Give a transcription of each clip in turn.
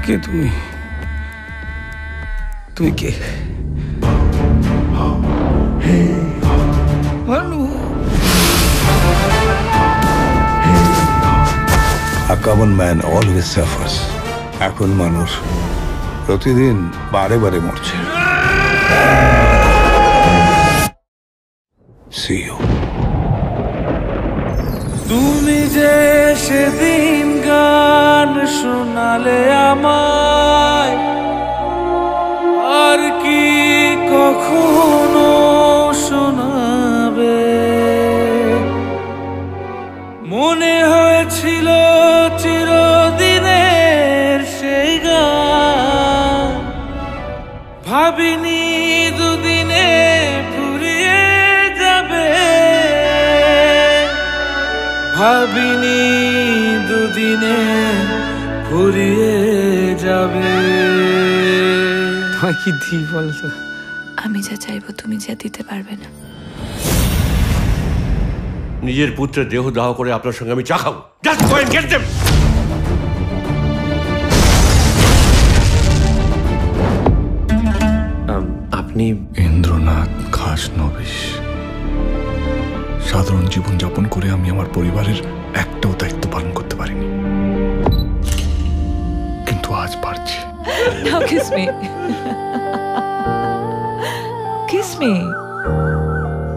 কে তুমি? তুমি কে? Bhanu. A common man always suffers. এখন মানুষ প্রতিদিন বারে বারে মরছে। See you. তুমি যে সেদিন গান শোনালে আমায়, আর কি কখনো শোনাবে? মনে হয়েছিল চিরদিনের সেই গান, ভাবিনি দুদিনে ফুরিয়ে যাবে, ভাবিনি দুদিনে ফুরিয়ে যাবে। তোমায় কি দিই বলতো? আমি যা চাইবো তুমি যা দিতে পারবে না। নিজের পুত্রের দেহ দাহ করে আপনার সঙ্গে আমি চা খাবো। Just go and get them! আপনি ইন্দ্রনাথ খাসনবিশ। সাধারণ জীবনযাপন করে আমি আমার পরিবারের একটাও দায়িত্ব পালন করতে পারিনি, কিন্তু আজ পারছি। Now kiss me. Kiss me.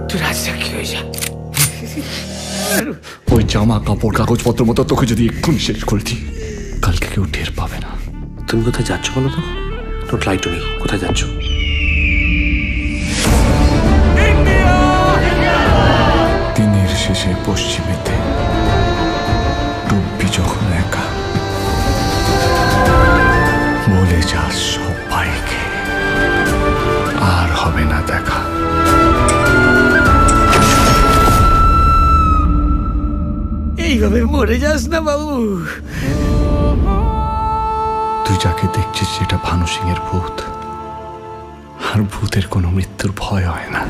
তুই রাজা কি হয়ে যা। ওই জামা কাপড় কাগজপত্র মতো তোকে যদি এক্ষুনি শেষ করে দিই, কালকে কেউ টের পাবে না। তুমি কোথায় যাচ্ছ বলো তো? Don't lie to me. কোথায় যাচ্ছ? দিনের শেষে পশ্চিমেতে ডুববি যখন একা, বলে যাস সবাইকে আর হবে না দেখা। এইভাবে মরে যাস না বাবু। তুই যাকে দেখছিস সেটা ভানু সিং এর ভূত, আর ভূতের কোনো মৃত্যুর ভয় হয় না।